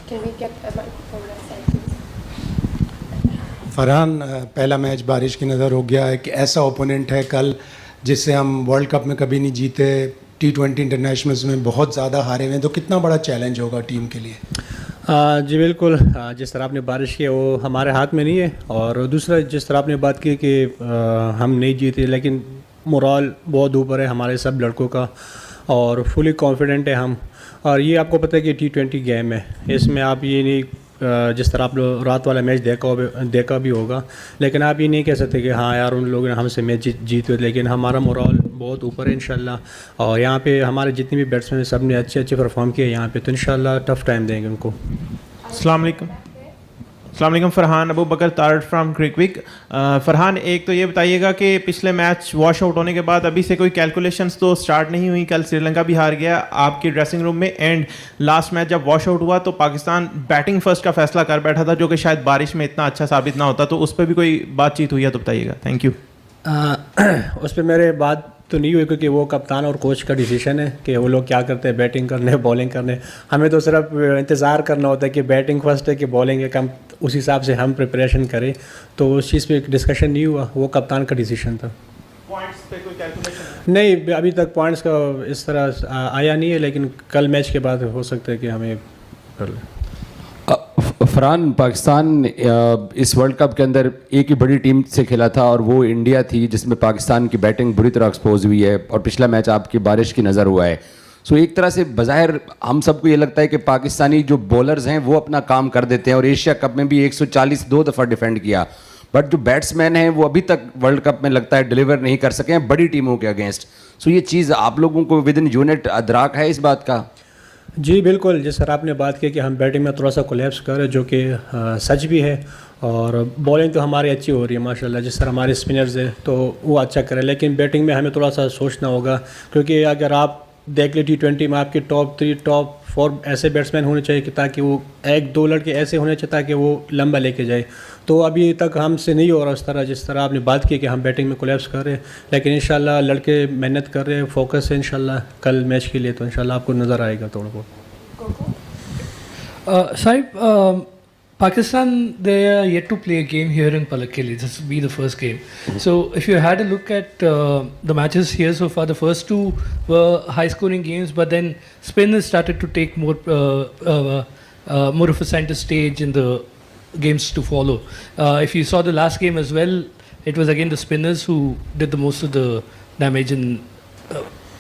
Can we get a microphone that side, please? Farhan, पहला match बारिश की नज़र हो गया। एक ऐसा ओपोनेंट है कल जिससे हम वर्ल्ड कप में कभी नहीं जीते, T20 इंटरनेशनल्स में बहुत ज़्यादा हारे हुए हैं, तो कितना बड़ा चैलेंज होगा टीम के लिए? जी बिल्कुल, जिस तरह आपने बारिश की वो हमारे हाथ में नहीं है, और दूसरा जिस तरह आपने बात की कि हम नहीं जीते, लेकिन मोरल बहुत ऊपर है हमारे सब लड़कों का और फुली कॉन्फिडेंट है हम। और ये आपको पता है कि T20 गेम है, इसमें आप ये नहीं जिस तरह आप लोग रात वाला मैच देखा भी होगा, लेकिन आप ये नहीं कह सकते कि हाँ यार उन लोगों ने हमसे मैच जीत हुए, लेकिन हमारा मोरल बहुत ऊपर है इंशाल्लाह। और यहाँ पे हमारे जितने भी बैट्समैन सब ने अच्छे परफॉर्म किए यहाँ पे, तो इंशाल्लाह टफ़ टाइम देंगे उनको। अस्सलाम वालेकुम फरहान, अबू बकर तारड़ फ्राम क्रिकविक। फरहान, एक तो ये बताइएगा कि पिछले मैच वॉश आउट होने के बाद अभी से कोई कैलकुलेशंस तो स्टार्ट नहीं हुई, कल श्रीलंका भी हार गया आपकी ड्रेसिंग रूम में, एंड लास्ट मैच जब वॉश आउट हुआ तो पाकिस्तान बैटिंग फर्स्ट का फैसला कर बैठा था, जो कि शायद बारिश में इतना अच्छा साबित ना होता, तो उस पर भी कोई बातचीत हुई है तो बताइएगा। Thank you. उस पर मेरे बात तो नहीं हुई, क्योंकि वो कप्तान और कोच का डिसीजन है कि वो लोग क्या करते हैं, बैटिंग करने बॉलिंग करने। हमें तो सिर्फ इंतज़ार करना होता है कि बैटिंग फर्स्ट है कि बॉलिंग है, कम उस हिसाब से हम प्रिपरेशन करें। तो उस चीज़ पे डिस्कशन नहीं हुआ, वो कप्तान का डिसीजन था। पॉइंट्स पे कोई कैलकुलेशन नहीं, अभी तक पॉइंट्स का इस तरह आया नहीं है, लेकिन कल मैच के बाद हो सकता है कि हमें कर लें। फरहान, पाकिस्तान इस वर्ल्ड कप के अंदर एक ही बड़ी टीम से खेला था और वो इंडिया थी, जिसमें पाकिस्तान की बैटिंग बुरी तरह एक्सपोज हुई है, और पिछला मैच आपकी बारिश की नज़र हुआ है। सो एक तरह से बज़ाहिर हम सबको ये लगता है कि पाकिस्तानी जो बॉलर्स हैं वो अपना काम कर देते हैं, और एशिया कप में भी 140 2 दफ़ा डिफेंड किया, बट जो बैट्समैन हैं वो अभी तक वर्ल्ड कप में लगता है डिलीवर नहीं कर सके हैं बड़ी टीमों के अगेंस्ट। सो ये चीज़ आप लोगों को विद इन यूनिट अदराक है इस बात का? जी बिल्कुल, जिस तरह आपने बात की कि हम बैटिंग में थोड़ा सा कोलैप्स कर रहे, जो कि सच भी है, और बॉलिंग तो हमारी अच्छी हो रही है माशाल्लाह, जिस तरह हमारे स्पिनर्स है तो वो अच्छा करें, लेकिन बैटिंग में हमें थोड़ा सा सोचना होगा, क्योंकि अगर आप देख ले T20 में आपके टॉप 3 टॉप 4 ऐसे बैट्समैन होने चाहिए कि ताकि वो 1-2 लड़के ऐसे होने चाहिए ताकि वो लंबा लेके जाए। तो अभी तक हमसे नहीं हो रहा उस तरह, जिस तरह आपने बात की कि हम बैटिंग में कोलैप्स कर रहे हैं, लेकिन इंशाल्लाह लड़के मेहनत कर रहे हैं, फोकस है इंशाल्लाह कल मैच के लिए, तो इंशाल्लाह आपको नज़र आएगा थोड़ा बहुत। Saib, Pakistan, they are yet to play a game here in Palakkili. This will be the first game. So, if you had a look at the matches here so far, the first two were high-scoring games, but then spinners started to take more of a center stage in the games to follow. If you saw the last game as well, it was again the spinners who did the most of the damage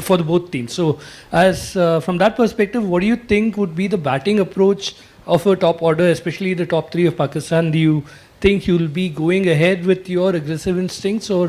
for the both teams. So, as from that perspective, what do you think would be the batting approach of a top order, especially the top 3 of Pakistan? Do you think you'll be going ahead with your aggressive instincts, or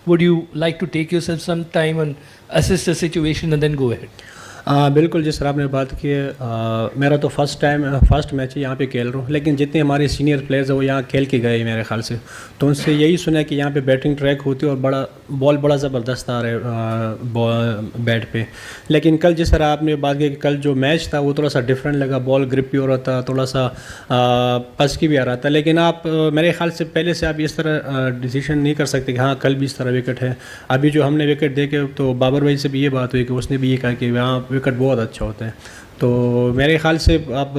would you like to take yourself some time and assess the situation and then go ahead? बिल्कुल, जिस तरह आपने बात की है, मेरा तो first match है यहाँ पे खेल रहा हूँ, लेकिन जितने हमारे सीनियर प्लेयर्स हैं वो यहाँ खेल के गए मेरे ख्याल से, तो उनसे यही सुना कि यहाँ पे बैटिंग ट्रैक होती है और बॉल बड़ा ज़बरदस्त आ रहा है बैट पे। लेकिन कल जिस तरह आपने बात की कि कल जो मैच था वो थोड़ा सा डिफरेंट लगा, बॉल ग्रिप भी हो रहा था, थोड़ा सा पस की भी आ रहा था, लेकिन आप मेरे ख्याल से पहले से आप इस तरह डिसीजन नहीं कर सकते कि हाँ कल भी इस तरह विकेट है। अभी जो हमने विकेट देखे तो बाबर भाई से भी ये बात हुई कि उसने भी ये कहा कि वहाँ विकेट बहुत अच्छा होता है, तो मेरे ख्याल से आप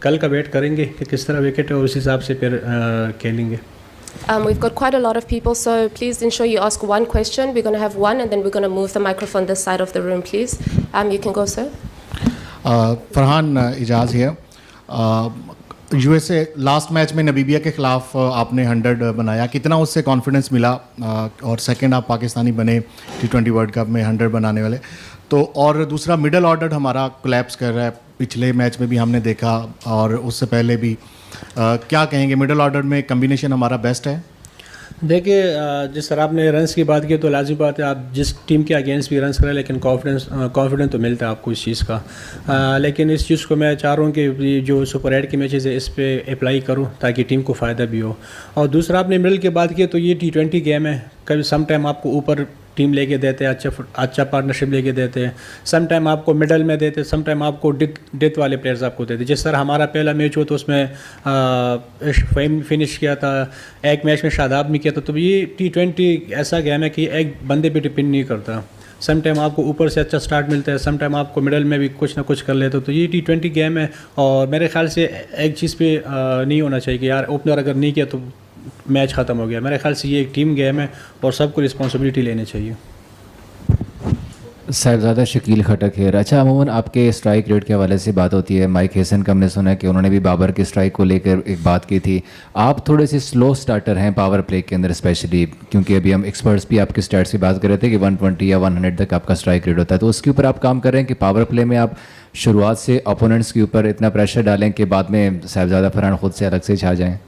कल का वेट करेंगे कि किस तरह विकेट है और उस हिसाब से फिर खेलेंगे। We've got quite a lot of people, so please ensure you ask one question. We're going to have one, and then we're going to move the microphone this side of the room, please. You can go, sir. Farhan, Ejaz है। USA last match में नबीबिया के ख़िलाफ़ आपने 100 बनाया, कितना उससे confidence मिला? और सेकंड आप पाकिस्तानी बने T20 वर्ल्ड कप में 100 बनाने वाले, तो और दूसरा मिडल ऑर्डर हमारा कोलैप्स कर रहा है, पिछले मैच में भी हमने देखा और उससे पहले भी। क्या कहेंगे, मिडल ऑर्डर में कम्बिनेशन हमारा बेस्ट है? देखिए, जिस तरह आपने रन्स की बात की तो लाजिम बात है, आप जिस टीम के अगेंस्ट भी रन्स करें, लेकिन कॉन्फिडेंस तो मिलता है आपको इस चीज़ का। लेकिन इस चीज़ को मैं चाह रहा हूँ कि जो सुपर 8 के मैचेस है इस पर अप्लाई करूँ ताकि टीम को फ़ायदा भी हो। और दूसरा आपने मिडल की बात की तो ये T20 गेम है, कभी सम टाइम आपको ऊपर टीम लेके देते हैं, अच्छा पार्टनरशिप लेके देते हैं, सम टाइम आपको मिडल में देते हैं, सम टाइम आपको डेथ वाले प्लेयर्स आपको देते हैं। जिस तरह हमारा पहला मैच हो तो उसमें फिनिश किया था, एक मैच में शादाब ने किया था। तो ये T20 ऐसा गेम है कि एक बंदे पे डिपेंड नहीं करता, सम टाइम आपको ऊपर से अच्छा स्टार्ट मिलता है, सम टाइम आपको मिडल में भी कुछ ना कुछ कर लेते हो। तो ये T20 गेम है और मेरे ख्याल से एक चीज़ पे नहीं होना चाहिए कि यार ओपनर अगर नहीं किया तो मैच ख़त्म हो गया। मेरे ख्याल से ये एक टीम गेम है और सबको रिस्पॉन्सिबिलिटी लेनी चाहिए। साहिबजादा शकील खटक है। अच्छा, अमूमन आपके स्ट्राइक रेट के हवाले से बात होती है। माइक हेसन का हमने सुना है कि उन्होंने भी बाबर के स्ट्राइक को लेकर एक बात की थी। आप थोड़े से स्लो स्टार्टर हैं पावर प्ले के अंदर स्पेशली, क्योंकि अभी हम एक्सपर्ट्स भी आपके स्टैट्स की बात कर रहे थे कि 120 या 100 तक आपका स्ट्राइक रेट होता है। तो उसके ऊपर आप काम कर रहे हैं कि पावर प्ले में आप शुरुआत से अपोनेंट्स के ऊपर इतना प्रेशर डालें कि बाद में साहिबजादा फरहान ख़ुद से अलग से छा जाएँ?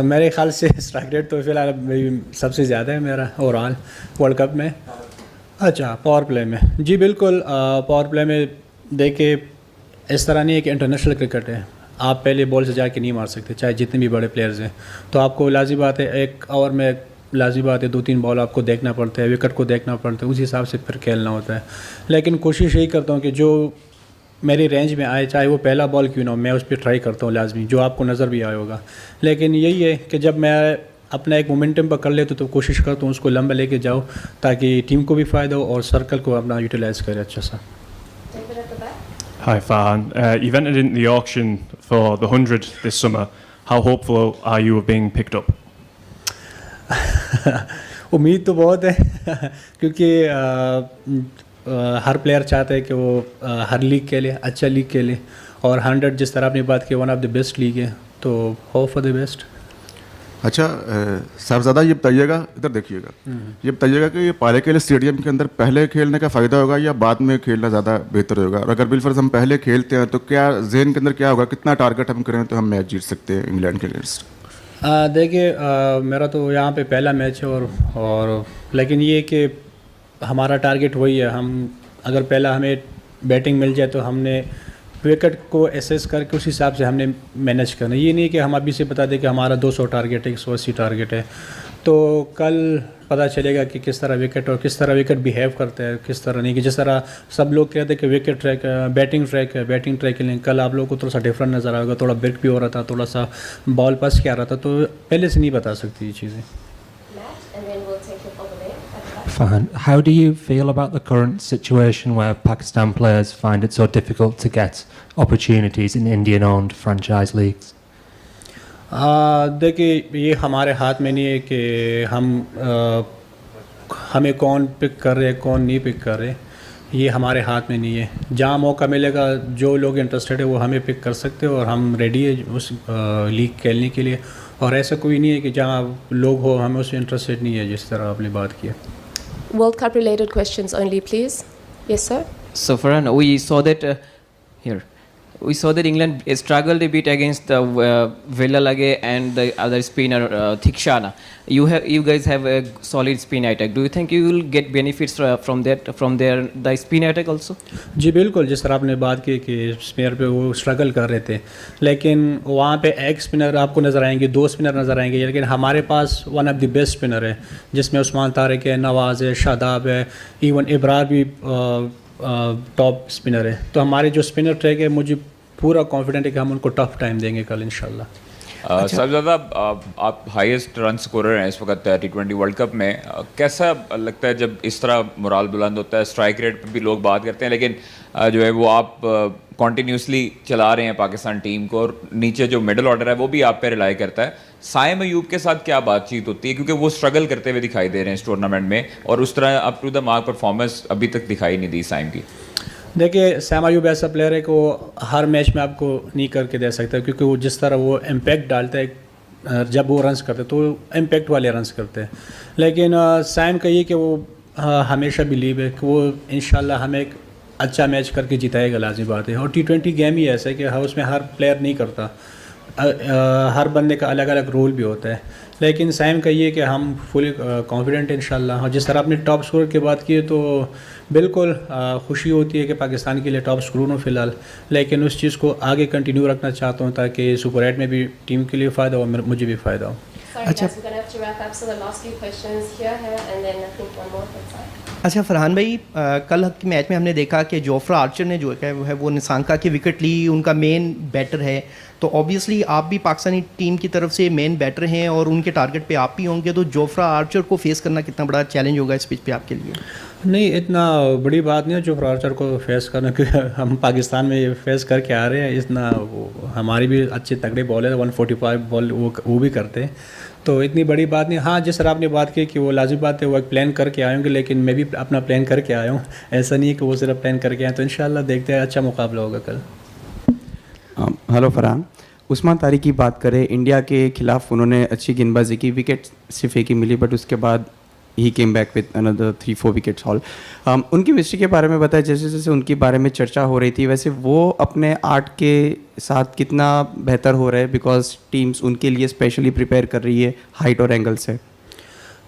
मेरे ख्याल से स्ट्राइक रेट तो फिलहाल सबसे ज़्यादा है मेरा ओवरऑल वर्ल्ड कप में। अच्छा, पावर प्ले में जी बिल्कुल। पावर प्ले में देखे इस तरह नहीं है कि इंटरनेशनल क्रिकेट है, आप पहले बॉल से जाके नहीं मार सकते चाहे जितने भी बड़े प्लेयर्स हैं। तो आपको लाज़मी बात है एक ओवर में लाज़मी बात है 2-3 बॉल आपको देखना पड़ता है, विकेट को देखना पड़ता है, उस हिसाब से फिर खेलना होता है। लेकिन कोशिश यही करता हूँ कि जो मेरी रेंज में आए, चाहे वो पहला बॉल क्यों ना हो, मैं उस पर ट्राई करता हूँ लाजमी, जो आपको नज़र भी आया होगा। लेकिन यही है कि जब मैं अपना एक मोमेंटम पर कर लेता तो कोशिश करता हूँ उसको लंबा लेके जाओ ताकि टीम को भी फ़ायदा हो और सर्कल को अपना यूटिलाइज़ करे अच्छा सा। Hi Farhan, you've entered into the auction for the 100 this summer. How hopeful are you of being picked up? उम्मीद तो बहुत है क्योंकि हर प्लेयर चाहता है कि वो हर लीग के लिए अच्छा लीग के लिए, और 100 जिस तरह आपने बात की one of the best league है, तो होप फॉर द बेस्ट। अच्छा साहबजादा, ये बताइएगा, इधर देखिएगा, ये बताइएगा कि ये पालेकेले स्टेडियम के अंदर पहले खेलने का फ़ायदा होगा या बाद में खेलना ज़्यादा बेहतर होगा? और अगर बिलफर्ज हम पहले खेलते हैं तो क्या जहन के अंदर क्या होगा, कितना टारगेट हम करें तो हम मैच जीत सकते हैं इंग्लैंड के अगेंस्ट? देखिए मेरा तो यहाँ पे पहला मैच है और लेकिन ये कि हमारा टारगेट वही है। हम अगर पहला हमें बैटिंग मिल जाए तो हमने विकेट को एसेस करके उस हिसाब से हमने मैनेज करना। ये नहीं कि हम अभी से बता दें कि हमारा 200 टारगेट है, 180 टारगेट है। तो कल पता चलेगा कि किस तरह विकेट और किस तरह विकेट बिहेव करता है, किस तरह नहीं। कि जिस तरह सब लोग कहते हैं कि विकेट ट्रैक बैटिंग ट्रैक है, बैटिंग ट्रैक के लिए कल आप लोगों को थोड़ा सा डिफरेंट नज़र आएगा, थोड़ा ब्रेक भी हो रहा था, थोड़ा सा बॉल पास क्या रहा था, तो पहले से नहीं बता सकती ये चीज़ें। Farhan, how do you feel about the current situation where Pakistan players find it so difficult to get opportunities in Indian-owned franchise leagues? देखिए ये हमारे हाथ में नहीं है कि हमें कौन पिक कर रहे कौन नहीं पिक कर रहे, ये हमारे हाथ में नहीं है। जहाँ मौका मिलेगा जो लोग इंटरेस्टेड है वो हमें पिक कर सकते हो और हम रेडी है उस लीग खेलने के लिए। और ऐसा कोई नहीं है कि जहाँ लोग हो हमें उससे इंटरेस्टेड नहीं है, जिस तरह आपने बात की। World Cup related questions only, please. Yes, sir. So Farhan, we saw that England struggled a bit against Villalage and the other spinner Thikshana. You guys have a solid spin attack. Do you think you will get benefits from the spin attack also? जी बिल्कुल, जिस तरह आपने बात की कि spinner पे वो struggle कर रहे थे, लेकिन वहाँ पे एक स्पिनर आपको नज़र आएंगे, 2 स्पिनर नज़र आएंगे, लेकिन हमारे पास one of the best spinner है जिसमें उस्मान तारिक है, नवाज़ है, शादाब है, इवन इब्रार भी टॉप स्पिनर है। तो हमारे जो स्पिनर ट्रैक है मुझे पूरा कॉन्फिडेंट है कि हम उनको टफ टाइम देंगे कल इंशाल्लाह। साहिबजादा, आप हाईएस्ट रन स्कोरर हैं इस वक्त T20 वर्ल्ड कप में। कैसा लगता है जब इस तरह मोराल बुलंद होता है? स्ट्राइक रेट पे भी लोग बात करते हैं, लेकिन जो है वो आप कॉन्टीन्यूसली चला रहे हैं पाकिस्तान टीम को, और नीचे जो मिडिल ऑर्डर है वो भी आप पे रिलाई करता है। साइम अयूब के साथ क्या बातचीत होती है, क्योंकि वो स्ट्रगल करते हुए दिखाई दे रहे हैं इस टूर्नामेंट में, और उस तरह up to the mark performance अभी तक दिखाई नहीं दी साइम की? देखिए सैम अयूब ऐसा प्लेयर है कि वो हर मैच में आपको नहीं करके दे सकता, क्योंकि वो जिस तरह वो इम्पैक्ट डालता है जब वो रन्स करते तो इम्पैक्ट वाले रन्स करते हैं। लेकिन सैम का ये कि वो हमेशा बिलीव है कि वो इंशाल्लाह हमें एक अच्छा मैच करके जिताएगा, लाज़मी बात है। और T20 गेम ही ऐसा है कि उसमें हर प्लेयर नहीं करता, हर बंदे का अलग अलग रोल भी होता है। लेकिन सैम का ये कि हम फुल कॉन्फिडेंट हैं इंशाल्लाह। और जिस तरह आपने टॉप स्कोर की बात की है तो बिल्कुल खुशी होती है कि पाकिस्तान के लिए टॉप स्कोर हूँ फ़िलहाल, लेकिन उस चीज़ को आगे कंटिन्यू रखना चाहता हूँ ताकि सुपर 8 में भी टीम के लिए फ़ायदा हो, मुझे भी फ़ायदा हो। अच्छा फरहान भाई, कल के मैच में हमने देखा कि जोफ्रा आर्चर ने जो है वो निसांका की विकेट ली, उनका मेन बैटर है, तो ऑब्वियसली आप भी पाकिस्तानी टीम की तरफ से मेन बैटर हैं और उनके टारगेट पे आप भी होंगे, तो जोफ्रा आर्चर को फेस करना कितना बड़ा चैलेंज होगा इस पिच पे आपके लिए? नहीं, इतना बड़ी बात नहीं है जो आर्चर को फेस करना, क्योंकि हम पाकिस्तान में ये फेस करके आ रहे हैं। इतना हमारी भी अच्छे तगड़े बॉलर 145 बॉल वो भी करते हैं, तो इतनी बड़ी बात नहीं। हाँ, जिस तरह आपने बात की कि वो लाजिम बात है, वो एक प्लान करके आए होंगे, लेकिन मैं भी अपना प्लान करके आया हूँ। ऐसा नहीं है कि वो सिर्फ प्लान करके आए। तो इंशाल्लाह देखते हैं, अच्छा मुकाबला होगा कल। हेलो फरहान, उस्मान तारिक की बात करें, इंडिया के खिलाफ उन्होंने अच्छी गेंदबाजी की, विकेट सिर्फ एक ही मिली, बट उसके बाद ही came back with another 3-4 wickets all. उनकी मिस्ट्री के बारे में बताया, जैसे जैसे उनके बारे में चर्चा हो रही थी, वैसे वो अपने आर्ट के साथ कितना बेहतर हो रहे हैं, बिकॉज टीम्स उनके लिए स्पेशली प्रिपेयर कर रही है हाइट और एंगल से।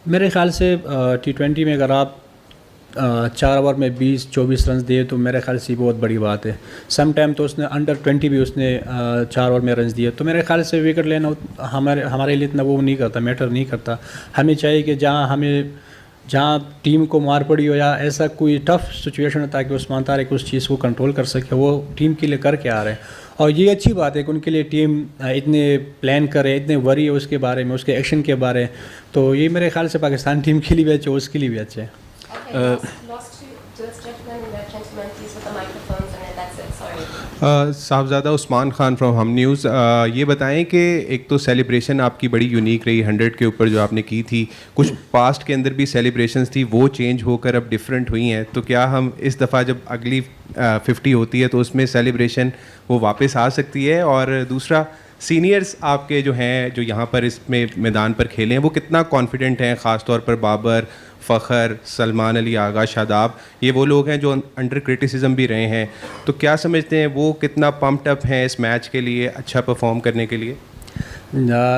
मेरे ख्याल से T20 में अगर आप 4 ओवर में 20-24 रन दिए तो मेरे ख्याल से बहुत बड़ी बात है। सम टाइम तो उसने अंडर 20 भी उसने 4 ओवर में रन दिए, तो मेरे ख्याल से विकेट लेना हमारे लिए इतना वो नहीं करता, मैटर नहीं करता। हमें चाहिए कि जहाँ टीम को मार पड़ी हो या ऐसा कोई टफ सिचुएशन हो, ताकि उस्मान तारिक उस चीज़ को कंट्रोल कर सके, वो टीम के लिए करके आ रहे हैं। और ये अच्छी बात है कि उनके लिए टीम इतने प्लान करे, इतने वरी है उसके बारे में, उसके एक्शन के बारे में, तो ये मेरे ख्याल से पाकिस्तान टीम के लिए भी अच्छे, उसके लिए भी अच्छे है। साहबजादा उस्मान खान फ्रॉम हम न्यूज़, ये बताएं कि एक तो सेलिब्रेशन आपकी बड़ी यूनिक रही 100 के ऊपर जो आपने की थी, कुछ पास्ट के अंदर भी सेलिब्रेशंस थी, वो चेंज होकर अब डिफरेंट हुई हैं, तो क्या हम इस दफ़ा जब अगली 50 होती है तो उसमें सेलिब्रेशन वो वापस आ सकती है? और दूसरा, सीनियर्स आपके जो हैं जो यहाँ पर इसमें मैदान पर खेले हैं, वो कितना कॉन्फिडेंट हैं? ख़ास तौर पर बाबर, फ़खर, सलमान अली, आगा, शादाब, ये वो लोग हैं जो अंडर क्रिटिसिज्म भी रहे हैं, तो क्या समझते हैं वो कितना पम्प्ड अप हैं इस मैच के लिए, अच्छा परफॉर्म करने के लिए?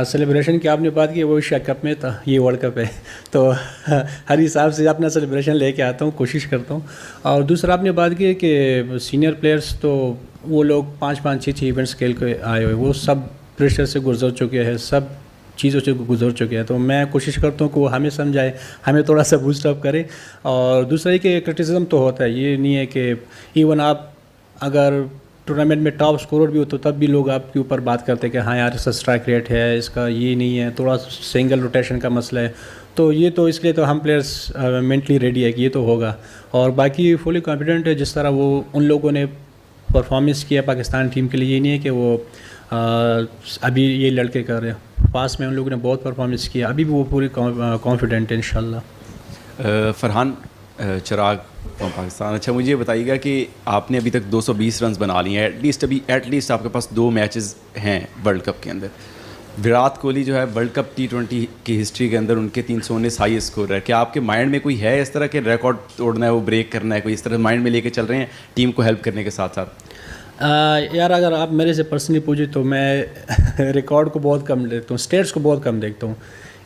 सेलिब्रेशन की आपने बात की, वो एशिया कप में था, ये वर्ल्ड कप है, तो हर हिसाब से अपना सेलिब्रेशन लेके आता हूँ, कोशिश करता हूँ। और दूसरा आपने बात की कि सीनियर प्लेयर्स, तो वो लोग 5-5, 6-6 इवेंट्स खेल के आए हुए, वो सब प्रेशर से गुजर चुके हैं, सब चीज़ों से गुजर चुके हैं, तो मैं कोशिश करता हूँ कि वो हमें समझाए, हमें थोड़ा सा बूस्ट अप करे। और दूसरा ये कि क्रिटिसिज्म तो होता है, ये नहीं है कि इवन आप अगर टूर्नामेंट में टॉप स्कोरर भी हो तो तब भी लोग आपके ऊपर बात करते हैं कि हाँ यार इसका स्ट्राइक रेट है, इसका ये नहीं है, थोड़ा सिंगल रोटेशन का मसला है, तो ये तो इसलिए तो हम प्लेयर्स मेंटली रेडी है कि ये तो होगा। और बाकी फुली कॉन्फिडेंट है, जिस तरह वो उन लोगों ने परफॉर्मेंस किया पाकिस्तान टीम के लिए, ये नहीं है कि वो अभी ये लड़के कर रहे हैं, पास में उन लोगों ने बहुत परफॉर्मेंस किया, अभी भी वो पूरी कॉन्फिडेंट है इंशाल्लाह। फरहान चिराग फ्रॉम पाकिस्तान, अच्छा मुझे बताइएगा कि आपने अभी तक 220 रन बना लिए हैं, एटलीस्ट आपके पास 2 मैचेस हैं वर्ल्ड कप के अंदर। विराट कोहली जो है वर्ल्ड कप T20 की हिस्ट्री के अंदर उनके 319 हाई स्कोर है, क्या आपके माइंड में कोई है इस तरह के रिकॉर्ड तोड़ना है, वो ब्रेक करना है, कोई इस तरह माइंड में लेके चल रहे हैं टीम को हेल्प करने के साथ साथ? यार अगर आप मेरे से पर्सनली पूछे तो मैं रिकॉर्ड को बहुत कम देखता हूँ, स्टेट्स को बहुत कम देखता हूँ।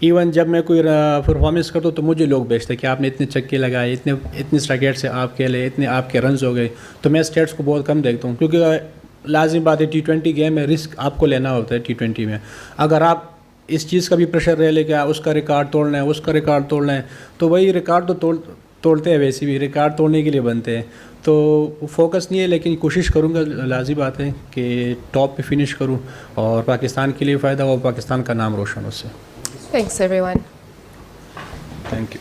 इवन जब मैं कोई परफॉर्मेंस करता हूँ तो मुझे लोग बेचते हैं कि आपने इतने छक्के लगाए, इतने स्ट्राइक रेट से आप खेले, इतने आपके रन्स हो गए, तो मैं स्टेट्स को बहुत कम देखता हूँ, क्योंकि लाजिम बात है T20 गेम में रिस्क आपको लेना होता है। T20 में अगर आप इस चीज़ का भी प्रेशर रह ले क्या उसका रिकॉर्ड तोड़ना है, उसका रिकॉर्ड तोड़ना है, तो वही रिकॉर्ड तो तोड़ते हैं, वैसे भी रिकॉर्ड तोड़ने के लिए बनते हैं, तो फोकस नहीं है, लेकिन कोशिश करूँगा, लाज़ी बात है कि टॉप पे फिनिश करूँ और पाकिस्तान के लिए फ़ायदा हो, पाकिस्तान का नाम रोशन हो उससे। Thanks everyone. Thank you.